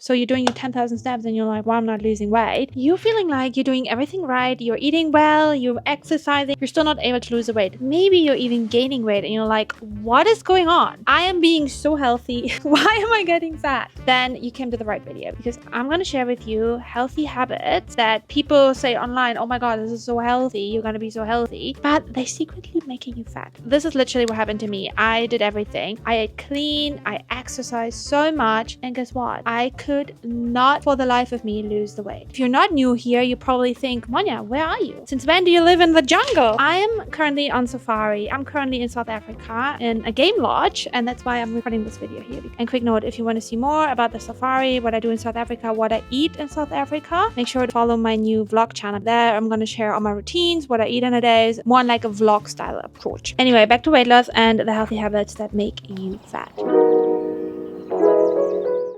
So you're doing your 10,000 steps and you're like, well, I'm not losing weight. You're feeling like you're doing everything right. You're eating well, you're exercising, you're still not able to lose the weight. Maybe you're even gaining weight and you're like, what is going on? I am being so healthy. Why am I getting fat? Then you came to the right video, because I'm going to share with you healthy habits that people say online, oh my God, this is so healthy. You're going to be so healthy. But they secretly making you fat. This is literally what happened to me. I did everything. I ate clean. I exercised so much. And guess what? I could not for the life of me lose the weight. If you're not new here, you probably think, Monia, where are you? Since when do you live in the jungle? I am currently on safari. I'm currently in South Africa in a game lodge, and that's why I'm recording this video here. And quick note, if you want to see more about the safari, what I do in South Africa, what I eat in South Africa, make sure to follow my new vlog channel. There I'm going to share all my routines, what I eat in a day, is more like a vlog style approach. Anyway, back to weight loss and the healthy habits that make you fat.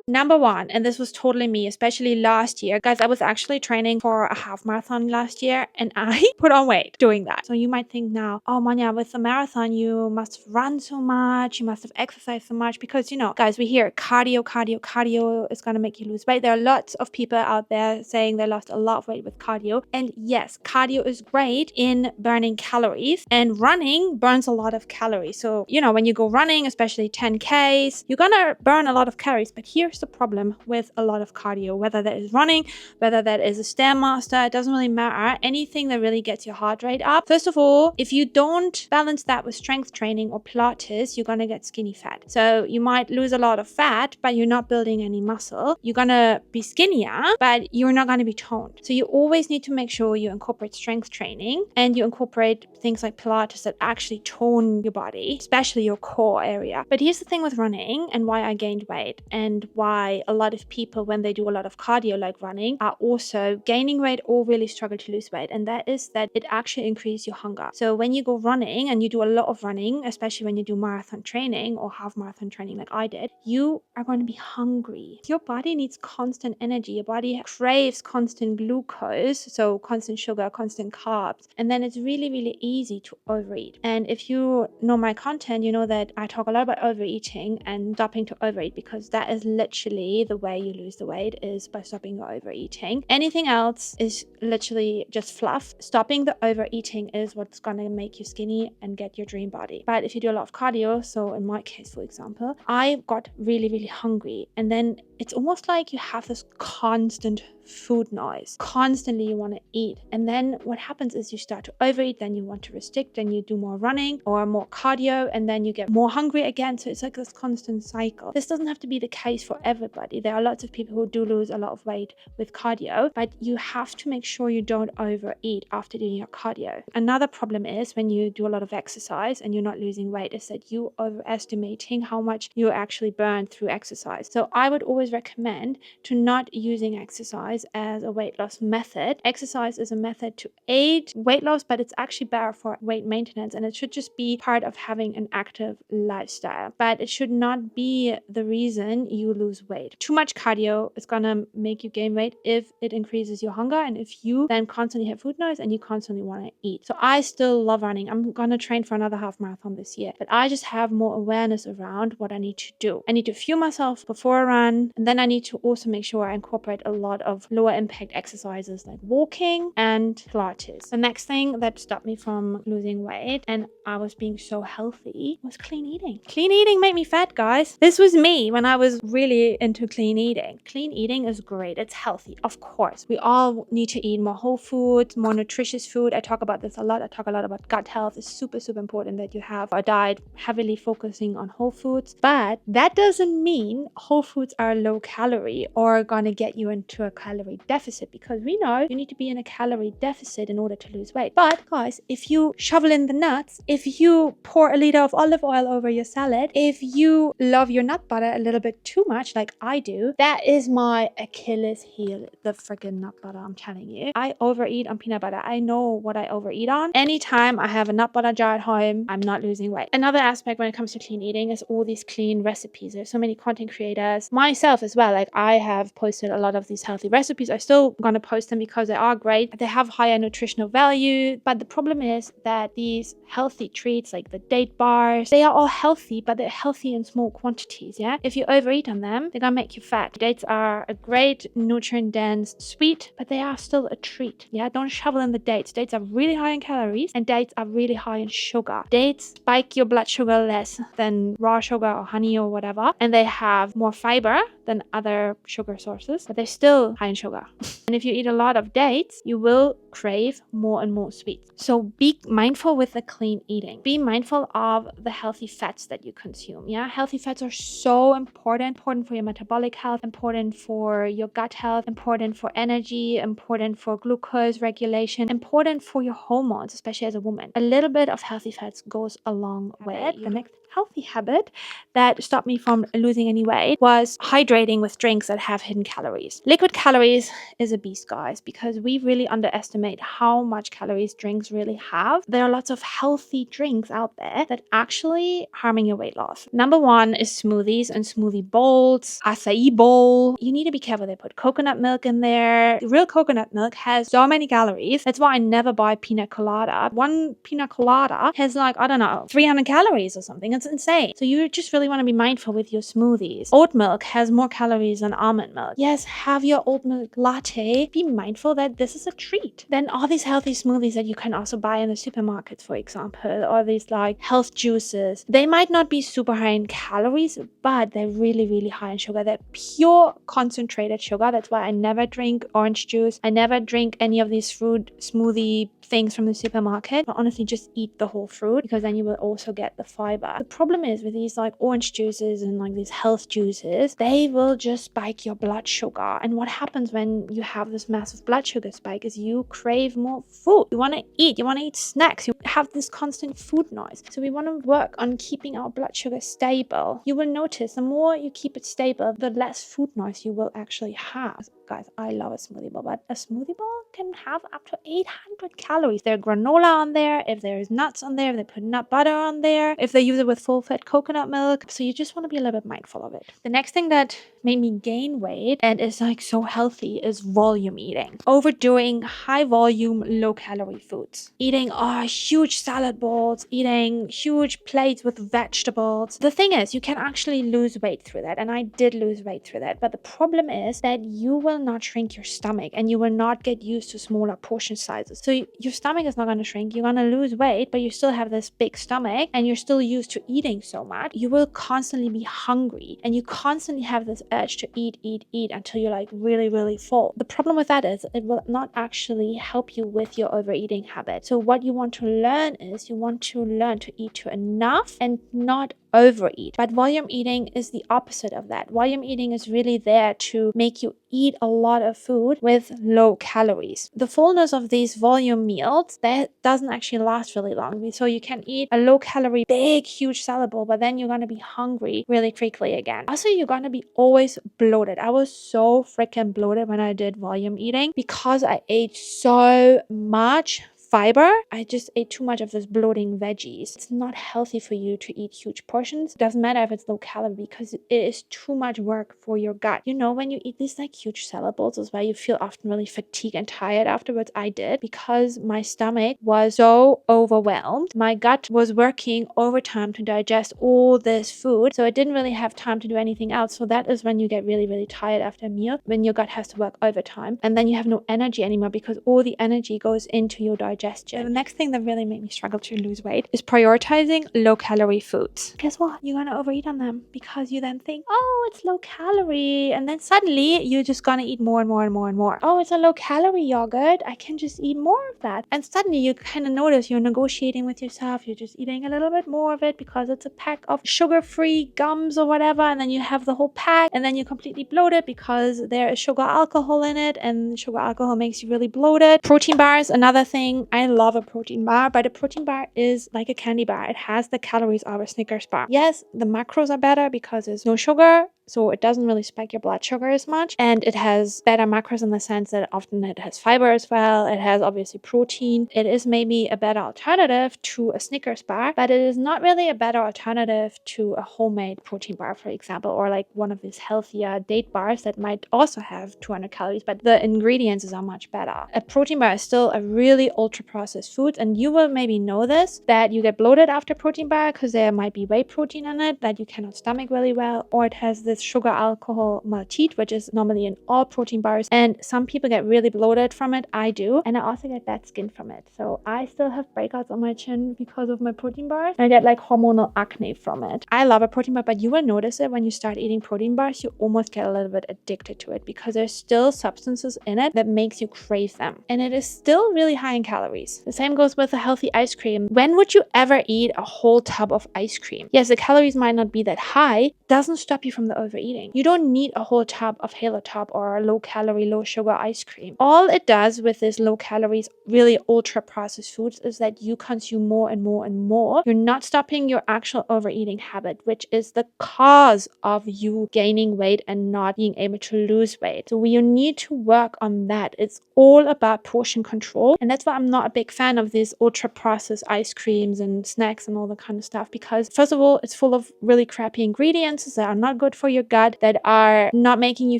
Number one, and this was totally me, especially last year. Guys, I was actually training for a half marathon last year and I put on weight doing that. So you might think now, oh Monia, with the marathon, you must run so much, you must have exercised so much, because guys, we hear cardio is going to make you lose weight. There are lots of people out there saying they lost a lot of weight with cardio. And yes, cardio is great in burning calories, and running burns a lot of calories. So, when you go running, especially 10Ks, you're going to burn a lot of calories. But here's the problem with a lot of cardio, whether that is running, whether that is a Stairmaster, it doesn't really matter. Anything that really gets your heart rate up. First of all, if you don't balance that with strength training or Pilates, you're going to get skinny fat. So you might lose a lot of fat, but you're not building any muscle. You're going to be skinnier, but you're not going to be toned. So you always need to make sure you incorporate strength training and you incorporate things like Pilates that actually tone your body, especially your core area. But here's the thing with running and why I gained weight, and why a lot of people, when they do a lot of cardio like running, are also gaining weight or really struggle to lose weight. And that is that it actually increases your hunger. So when you go running and you do a lot of running, especially when you do marathon training or half marathon training like I did, you are going to be hungry. Your body needs constant energy. Your body craves constant glucose, so constant sugar, constant carbs. And then it's really, really easy to overeat. And if you know my content, you know that I talk a lot about overeating and stopping to overeat, because that is literally the way you lose the weight, is by stopping your overeating. Anything else is literally just fluff. Stopping the overeating is what's going to make you skinny and get your dream body. But if you do a lot of cardio, so in my case, for example, I got really, really hungry. And then it's almost like you have this constant food noise. Constantly you want to eat. And then what happens is you start to overeat, then you want to restrict, then you do more running or more cardio, and then you get more hungry again. So it's like this constant cycle. This doesn't have to be the case for everybody. There are lots of people who do lose a lot of weight with cardio, but you have to make sure you don't overeat after doing your cardio. Another problem is when you do a lot of exercise and you're not losing weight, is that you overestimating how much you actually burn through exercise. So I would always recommend to not using exercise as a weight loss method. Exercise is a method to aid weight loss, but it's actually better for weight maintenance, and it should just be part of having an active lifestyle. But it should not be the reason you lose weight. Too much cardio is gonna make you gain weight if it increases your hunger, and if you then constantly have food noise and you constantly want to eat. So I still love running. I'm gonna train for another half marathon this year, but I just have more awareness around what I need to do. I need to fuel myself before a run, and then I need to also make sure I incorporate a lot of lower impact exercises like walking and Pilates. The next thing that stopped me from losing weight and I was being so healthy was clean eating. Clean eating made me fat, guys. This was me when I was really into clean eating. Clean eating is great. It's healthy. Of course, we all need to eat more whole foods, more nutritious food. I talk about this a lot. I talk a lot about gut health. It's super, super important that you have a diet heavily focusing on whole foods. But that doesn't mean whole foods are low calorie or gonna get you into a calorie deficit, because we know you need to be in a calorie deficit in order to lose weight. But guys, if you shovel in the nuts, if you pour a liter of olive oil over your salad, if you love your nut butter a little bit too much like I do, that is my Achilles heel, the freaking nut butter. I'm telling you, I overeat on peanut butter. I know what I overeat on. Anytime I have a nut butter jar at home, I'm not losing weight. Another aspect when it comes to clean eating is all these clean recipes. There's so many content creators, myself as well. Like I have posted a lot of these healthy recipes. I still gonna post them because they are great. They have higher nutritional value, but the problem is that these healthy treats like the date bars, they are all healthy, but they're healthy in small quantities. Yeah, if you overeat on them, them, they're gonna make you fat. Dates are a great nutrient-dense sweet, but they are still a treat. Yeah, don't shovel in the dates. Dates are really high in calories and dates are really high in sugar. Dates spike your blood sugar less than raw sugar or honey or whatever, and they have more fiber than other sugar sources, but they're still high in sugar. And if you eat a lot of dates, you will crave more and more sweets. So be mindful with the clean eating. Be mindful of the healthy fats that you consume. Yeah, healthy fats are so important for your metabolic health, important for your gut health, important for energy, important for glucose regulation, important for your hormones, especially as a woman. A little bit of healthy fats goes a long way. The next healthy habit that stopped me from losing any weight was hydrating with drinks that have hidden calories. Liquid calories is a beast, guys, because we really underestimate how much calories drinks really have. There are lots of healthy drinks out there that actually harming your weight loss. Number one is smoothies and smoothie bowls, acai bowl. You need to be careful. They put coconut milk in there. Real coconut milk has so many calories. That's why I never buy pina colada. One pina colada has like, I don't know, 300 calories or something. It's insane. So you just really want to be mindful with your smoothies. Oat milk has more calories than almond milk. Yes, have your oat milk latte. Be mindful that this is a treat. Then all these healthy smoothies that you can also buy in the supermarkets, for example, or these like health juices. They might not be super high in calories, but they're really, really high in sugar. They're pure concentrated sugar. That's why I never drink orange juice. I never drink any of these fruit smoothie things from the supermarket. But honestly, just eat the whole fruit because then you will also get the fiber. The problem is with these like orange juices and like these health juices, they will just spike your blood sugar. And what happens when you have this massive blood sugar spike is you crave more food. You want to eat snacks. You have this constant food noise. So we want to work on keeping our blood sugar stable. You will notice the more you keep it stable, the less food noise you will actually have. Guys, I love a smoothie bowl, but a smoothie bowl can have up to 800 calories. There's granola on there, if there's nuts on there, if they put nut butter on there, if they use it with full-fat coconut milk. So you just want to be a little bit mindful of it. The next thing that made me gain weight and is like so healthy is volume eating. Overdoing high volume, low calorie foods. Eating huge salad bowls, eating huge plates with vegetables. The thing is, you can actually lose weight through that. And I did lose weight through that. But the problem is that you will not shrink your stomach and you will not get used to smaller portion sizes. So your stomach is not going to shrink. You're going to lose weight, but you still have this big stomach and you're still used to eating so much. You will constantly be hungry and you constantly have this urge to eat until you're like really, really full. The problem with that is it will not actually help you with your overeating habit. So what you want to learn is you want to learn to eat to enough and not overeat. But volume eating is the opposite of that. Volume eating is really there to make you eat a lot of food with low calories. The fullness of these volume meals, that doesn't actually last really long. So you can eat a low calorie, big, huge salad bowl, but then you're going to be hungry really quickly again. Also, you're going to be always bloated. I was so freaking bloated when I did volume eating because I ate so much fiber. I just ate too much of this bloating veggies. It's not healthy for you to eat huge portions. It doesn't matter if it's low calorie because it is too much work for your gut. You know, when you eat these like huge salad bowls is why you feel often really fatigued and tired afterwards. I did because my stomach was so overwhelmed. My gut was working overtime to digest all this food. So it didn't really have time to do anything else. So that is when you get really, really tired after a meal, when your gut has to work overtime. And then you have no energy anymore because all the energy goes into your digestion. The next thing that really made me struggle to lose weight is prioritizing low calorie foods. Guess what? You're gonna overeat on them because you then think, oh, it's low calorie, and then suddenly you're just gonna eat more and more and more and more. Oh, it's a low calorie yogurt, I can just eat more of that. And suddenly you kind of notice you're negotiating with yourself, you're just eating a little bit more of it because it's a pack of sugar-free gums or whatever, and then you have the whole pack, and then you're completely bloated because there is sugar alcohol in it, and sugar alcohol makes you really bloated. Protein bars, another thing. I love a protein bar, but a protein bar is like a candy bar. It has the calories of a Snickers bar. Yes, the macros are better because there's no sugar, so it doesn't really spike your blood sugar as much, and it has better macros in the sense that often it has fiber as well. It has obviously protein. It is maybe a better alternative to a Snickers bar, but it is not really a better alternative to a homemade protein bar, for example, or like one of these healthier date bars that might also have 200 calories, but the ingredients are much better. A protein bar is still a really ultra processed food, and you will maybe know this, that you get bloated after protein bar because there might be whey protein in it that you cannot stomach really well, or it has this sugar alcohol maltite, which is normally in all protein bars. And some people get really bloated from it. I do. And I also get bad skin from it. So I still have breakouts on my chin because of my protein bars. And I get like hormonal acne from it. I love a protein bar, but you will notice it when you start eating protein bars, you almost get a little bit addicted to it because there's still substances in it that makes you crave them. And it is still really high in calories. The same goes with a healthy ice cream. When would you ever eat a whole tub of ice cream? Yes, the calories might not be that high, doesn't stop you from the overeating. You don't need a whole tub of Halo Top or a low calorie, low sugar ice cream. All it does with this low calories, really ultra processed foods is that you consume more and more and more. You're not stopping your actual overeating habit, which is the cause of you gaining weight and not being able to lose weight. So you need to work on that. It's all about portion control. And that's why I'm not a big fan of these ultra processed ice creams and snacks and all that kind of stuff, because first of all, it's full of really crappy ingredients that are not good for your gut, that are not making you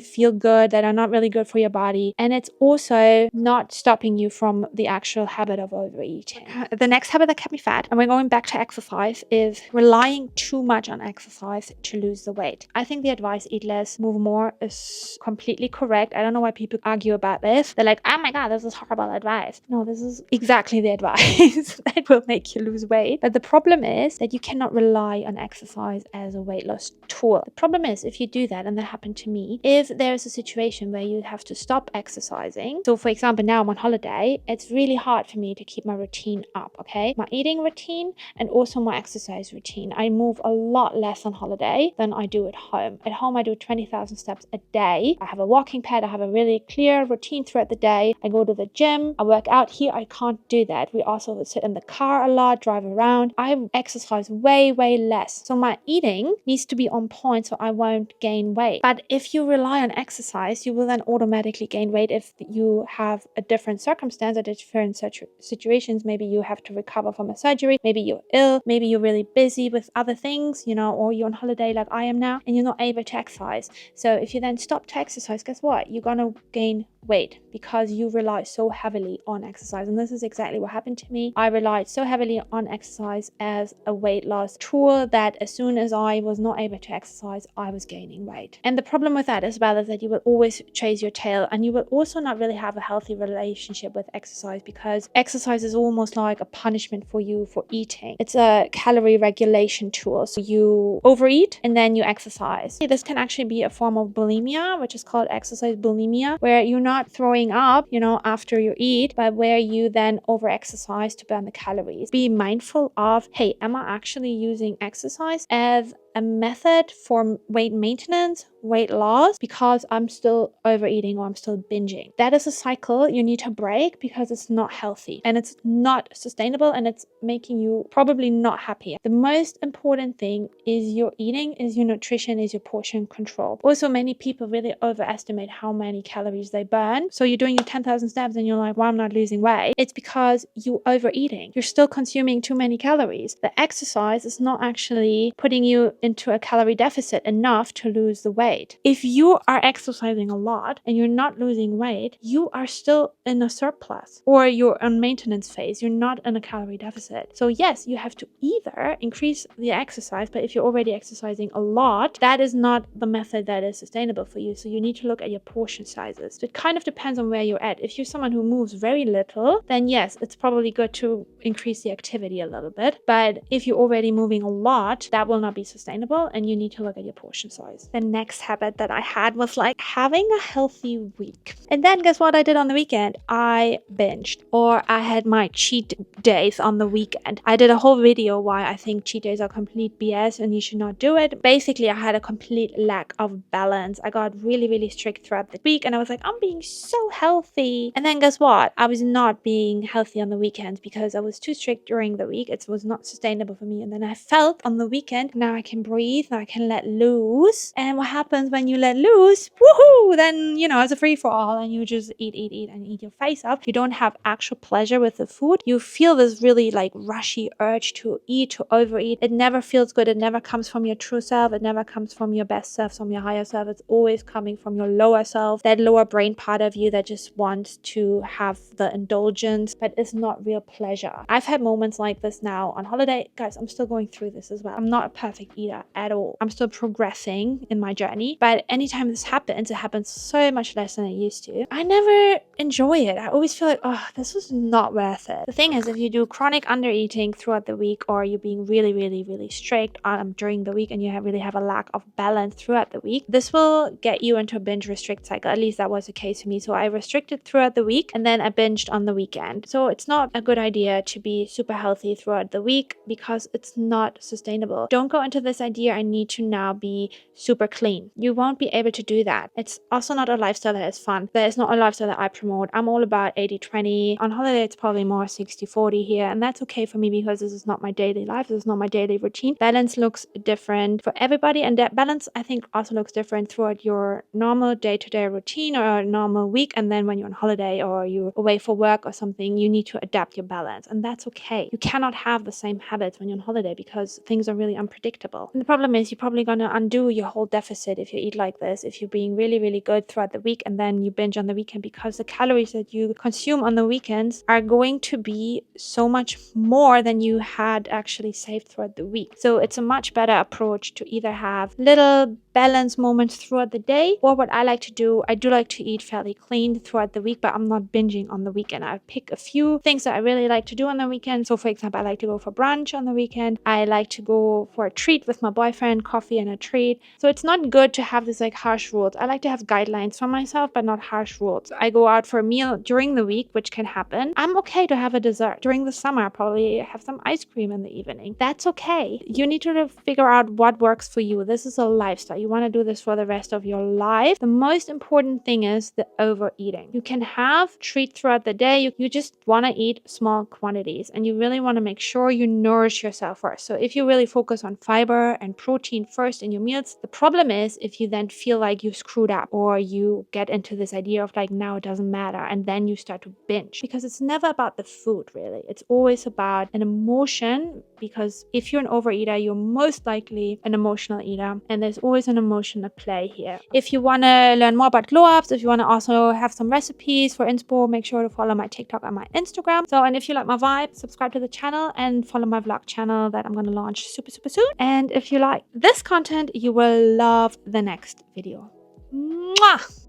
feel good, that are not really good for your body. And it's also not stopping you from the actual habit of overeating. The next habit that kept me fat, and we're going back to exercise, is relying too much on exercise to lose the weight. I think the advice, eat less, move more, is completely correct. I don't know why people argue about this. They're like, oh my God, this is horrible advice. No, this is exactly the advice that will make you lose weight. But the problem is that you cannot rely on exercise as a weight loss tool. The problem is, if you do that, and that happened to me, if there's a situation where you have to stop exercising. So for example, now I'm on holiday, it's really hard for me to keep my routine up, okay? My eating routine and also my exercise routine. I move a lot less on holiday than I do at home. At home, I do 20,000 steps a day. I have a walking pad. I have a really clear routine throughout the day. I go to the gym. I work out. Here, I can't do that. We also sit in the car a lot, drive around. I exercise way, way less. So my eating needs to be on point so I won't gain weight. But if you rely on exercise, you will then automatically gain weight if you have a different circumstance or different situations. Maybe you have to recover from a surgery. Maybe you're ill. Maybe you're really busy with other things, or you're on holiday like I am now, and you're not able to exercise. So if you then stop to exercise, guess what? You're going to gain weight because you rely so heavily on exercise. And this is exactly what happened to me. I relied so heavily on exercise as a weight loss tool that as soon as I was not able to exercise, I was gaining weight. And the problem with that as well is that you will always chase your tail, and you will also not really have a healthy relationship with exercise, because exercise is almost like a punishment for you for eating. It's a calorie regulation tool. So you overeat and then you exercise. This can actually be a form of bulimia, which is called exercise bulimia, where you're not throwing up, after you eat, but where you then over exercise to burn the calories. Be mindful of, hey, am I actually using exercise as a method for weight maintenance, weight loss, because I'm still overeating or I'm still binging? That is a cycle you need to break, because it's not healthy and it's not sustainable, and it's making you probably not happy. The most important thing is your eating, is your nutrition, is your portion control. Also, many people really overestimate how many calories they burn. So you're doing your 10,000 steps and you're like, well, I'm not losing weight. It's because you're overeating. You're still consuming too many calories. The exercise is not actually putting you into a calorie deficit enough to lose the weight. If you are exercising a lot and you're not losing weight, you are still in a surplus, or you're on maintenance phase. You're not in a calorie deficit. So yes, you have to either increase the exercise, but if you're already exercising a lot, that is not the method that is sustainable for you. So you need to look at your portion sizes. So it kind of depends on where you're at. If you're someone who moves very little, then yes, it's probably good to increase the activity a little bit. But if you're already moving a lot, that will not be sustainable, and you need to look at your portion size. The next habit that I had was like having a healthy week. And then guess what I did on the weekend? I binged, or I had my cheat days on the weekend. I did a whole video why I think cheat days are complete BS and you should not do it. Basically, I had a complete lack of balance. I got really, really strict throughout the week, and I was like, I'm being so healthy. And then guess what? I was not being healthy on the weekends because I was too strict during the week. It was not sustainable for me. And then I felt on the weekend, now I can breathe, now I can let loose. And what happens when you let loose? Woohoo! Then, it's a free for all, and you just eat and eat your face up. You don't have actual pleasure with the food. You feel this really like rushy urge to eat, to overeat. It never feels good. It never comes from your true self. It never comes from your best self, from your higher self. It's always coming from your lower self, that lower brain part of you that just wants to have the indulgence, but it's not real pleasure. I've had moments like this now on holiday. Guys, I'm still going through this as well. I'm not a perfect eater. eater at all. I'm still progressing in my journey, but anytime this happens, it happens so much less than it used to. I never enjoy it. I always feel like, oh, this was not worth it. The thing is, if you do chronic undereating throughout the week, or you're being really, really, really strict during the week, and you really have a lack of balance throughout the week, this will get you into a binge restrict cycle. At least that was the case for me. So I restricted throughout the week, and then I binged on the weekend. So it's not a good idea to be super healthy throughout the week, because it's not sustainable. Don't go into this idea, I need to now be super clean. You won't be able to do that. It's also not a lifestyle that is fun. That is not a lifestyle that I promote. I'm all about 80-20. On holiday, it's probably more 60-40 here, and that's okay for me, because this is not my daily life. This is not my daily routine. Balance looks different for everybody, and that balance, I think, also looks different throughout your normal day-to-day routine or a normal week. And then when you're on holiday or you're away for work or something, you need to adapt your balance, and that's okay. You cannot have the same habits when you're on holiday, because things are really unpredictable. And the problem is, you're probably going to undo your whole deficit if you eat like this, if you're being really, really good throughout the week and then you binge on the weekend, because the calories that you consume on the weekends are going to be so much more than you had actually saved throughout the week. So it's a much better approach to either have little balance moments throughout the day, or what I like to do, I do like to eat fairly clean throughout the week, but I'm not binging on the weekend. I pick a few things that I really like to do on the weekend. So for example, I like to go for brunch on the weekend. I like to go for a treat with my boyfriend, coffee and a treat. So it's not good to have this like harsh rules. I like to have guidelines for myself, but not harsh rules. I go out for a meal during the week, which can happen. I'm okay to have a dessert. During the summer, I probably have some ice cream in the evening. That's okay. You need to figure out what works for you. This is a lifestyle. You want to do this for the rest of your life. The most important thing is the overeating. You can have treats throughout the day. You just want to eat small quantities, and you really want to make sure you nourish yourself first. So if you really focus on fiber and protein first in your meals, the problem is if you then feel like you screwed up, or you get into this idea of like, now it doesn't matter, and then you start to binge, because it's never about the food really. It's always about an emotion, because if you're an overeater, you're most likely an emotional eater, and there's always an emotion at play here. If you want to learn more about glow ups, if you want to also have some recipes for inspo, make sure to follow my TikTok and my Instagram. So, and if you like my vibe, subscribe to the channel and follow my vlog channel that I'm going to launch super soon. And if you like this content, you will love the next video. Mwah!